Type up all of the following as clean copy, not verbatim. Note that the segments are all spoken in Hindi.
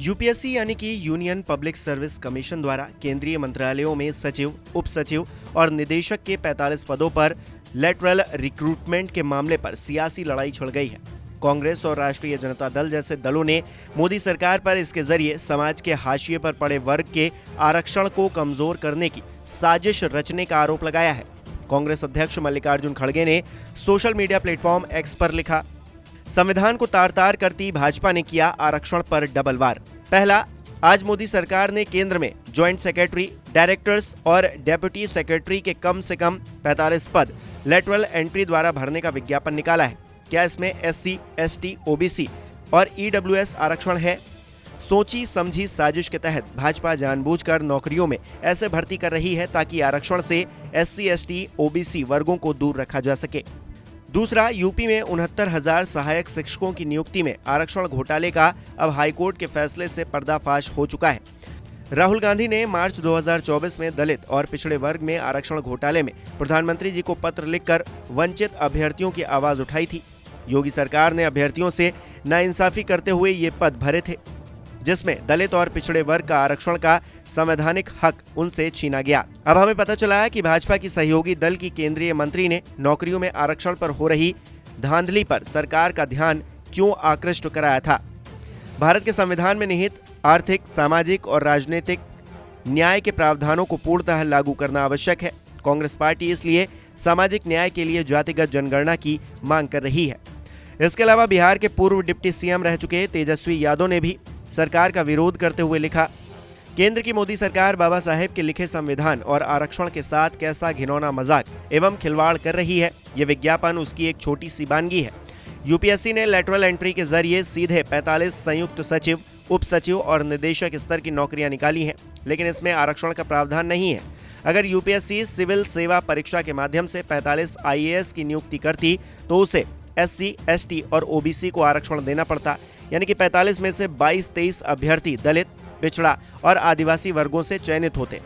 यूपीएससी यानी कि यूनियन पब्लिक सर्विस कमीशन द्वारा केंद्रीय मंत्रालयों में सचिव, उप सचिव और निदेशक के 45 पदों पर लेटरल रिक्रूटमेंट के मामले पर सियासी लड़ाई छिड़ गई है। कांग्रेस और राष्ट्रीय जनता दल जैसे दलों ने मोदी सरकार पर इसके जरिए समाज के हाशिए पर पड़े वर्ग के आरक्षण को कमजोर करने की साजिश रचने का आरोप लगाया है। कांग्रेस अध्यक्ष मल्लिकार्जुन खड़गे ने सोशल मीडिया प्लेटफॉर्म एक्स पर लिखा, संविधान को तार-तार करती भाजपा ने किया आरक्षण पर डबल वार। पहला, आज मोदी सरकार ने केंद्र में ज्वाइंट सेक्रेटरी, डायरेक्टर्स और डेप्यूटी सेक्रेटरी के कम से कम 45 पद लेटरल एंट्री द्वारा भरने का विज्ञापन निकाला है। क्या इसमें एससी, एसटी, ओबीसी और ईडब्ल्यूएस आरक्षण है? सोची समझी साजिश के तहत भाजपा जानबूझकर नौकरियों में ऐसे भर्ती कर रही है ताकि आरक्षण से एससी, एसटी, ओबीसी वर्गों को दूर रखा जा सके। दूसरा, यूपी में 69,000 सहायक शिक्षकों की नियुक्ति में आरक्षण घोटाले का अब हाईकोर्ट के फैसले से पर्दाफाश हो चुका है। राहुल गांधी ने मार्च 2024 में दलित और पिछड़े वर्ग में आरक्षण घोटाले में प्रधानमंत्री जी को पत्र लिखकर वंचित अभ्यर्थियों की आवाज उठाई थी। योगी सरकार ने अभ्यर्थियों से नाइंसाफी करते हुए ये पद भरे थे, जिसमें दलित और पिछड़े वर्ग का आरक्षण का संवैधानिक हक उनसे छीना गया। अब हमें पता चला है कि भाजपा की सहयोगी दल की केंद्रीय मंत्री ने नौकरियों में आरक्षण पर हो रही धांधली पर सरकार का ध्यान क्यों आकृष्ट कराया था। भारत के संविधान में निहित आर्थिक, सामाजिक और राजनीतिक न्याय के प्रावधानों को पूर्णतः लागू करना आवश्यक है। कांग्रेस पार्टी इसलिए सामाजिक न्याय के लिए जातिगत जनगणना की मांग कर रही है। इसके अलावा बिहार के पूर्व डिप्टी सीएम रह चुके तेजस्वी यादव ने भी सरकार का विरोध करते हुए लिखा, केंद्र की मोदी सरकार बाबा साहेब के लिखे संविधान और आरक्षण के साथ कैसा घिनौना मजाक एवं खिलवाड़ कर रही है। ये विज्ञापन उसकी एक छोटी सी बानगी है। यूपीएससी ने लेटरल एंट्री के जरिए सीधे 45 संयुक्त सचिव, उप सचिव और निदेशक स्तर की नौकरियां निकाली हैं, लेकिन इसमें आरक्षण का प्रावधान नहीं है। अगर यूपीएससी सिविल सेवा परीक्षा के माध्यम से 45 आईएएस की नियुक्ति करती तो उसे एससी, एसटी और ओबीसी को आरक्षण देना पड़ता, यानी कि 45 में से 22-23 अभ्यर्थी दलित, पिछड़ा और आदिवासी वर्गों से चयनित होते।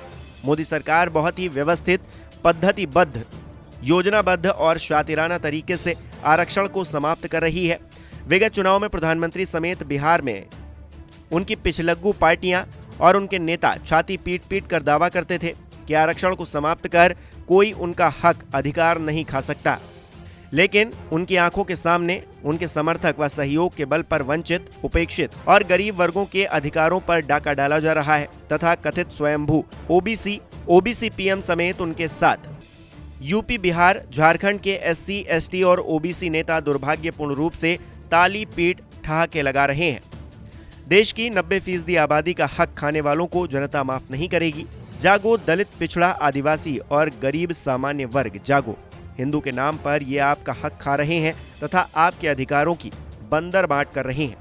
मोदी सरकार बहुत ही व्यवस्थित, पद्धतिबद्ध, योजनाबद्ध और शातिराना तरीके से आरक्षण को समाप्त कर रही है। विगत चुनाव में प्रधानमंत्री समेत बिहार में उनकी पिछलग्गू पार्टियां और उनके नेता छाती पीट कर दावा करते थे कि आरक्षण को समाप्त कर कोई उनका हक, अधिकार नहीं खा सकता, लेकिन उनकी आंखों के सामने उनके समर्थक व सहयोग के बल पर वंचित, उपेक्षित और गरीब वर्गों के अधिकारों पर डाका डाला जा रहा है तथा कथित स्वयंभू ओबीसी पीएम समेत उनके साथ यूपी, बिहार, झारखंड के एससी, एसटी और ओबीसी नेता दुर्भाग्यपूर्ण रूप से ताली पीट ठहाके लगा रहे हैं। देश की 90% आबादी का हक खाने वालों को जनता माफ नहीं करेगी। जागो दलित, पिछड़ा, आदिवासी और गरीब सामान्य वर्ग, जागो। हिंदू के नाम पर ये आपका हक खा रहे हैं तथा आपके अधिकारों की बंदर बांट कर रहे हैं।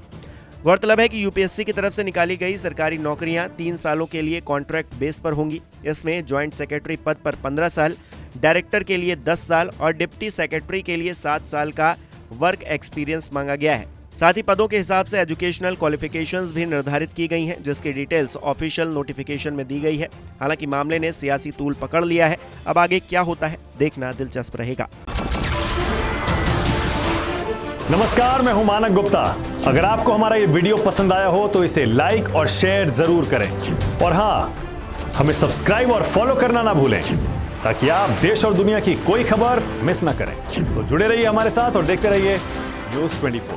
गौरतलब है कि यूपीएससी की तरफ से निकाली गई सरकारी नौकरियां 3 सालों के लिए कॉन्ट्रैक्ट बेस पर होंगी। इसमें ज्वाइंट सेक्रेटरी पद पर 15 साल, डायरेक्टर के लिए 10 साल और डिप्टी सेक्रेटरी के लिए 7 साल का वर्क एक्सपीरियंस मांगा गया है। साथ ही पदों के हिसाब से एजुकेशनल क्वालिफिकेशंस भी निर्धारित की गई हैं, जिसकी डिटेल्स ऑफिशियल नोटिफिकेशन में दी गई है। हालांकि मामले ने सियासी तूल पकड़ लिया है। अब आगे क्या होता है, देखना दिलचस्प रहेगा। नमस्कार, मैं हूं मानक गुप्ता। अगर आपको हमारा ये वीडियो पसंद आया हो तो इसे लाइक और शेयर जरूर करें, और हाँ, हमें सब्सक्राइब और फॉलो करना ना भूलें ताकि आप देश और दुनिया की कोई खबर मिस ना करें। तो जुड़े रहिए हमारे साथ और देखते रहिए न्यूज़ 24।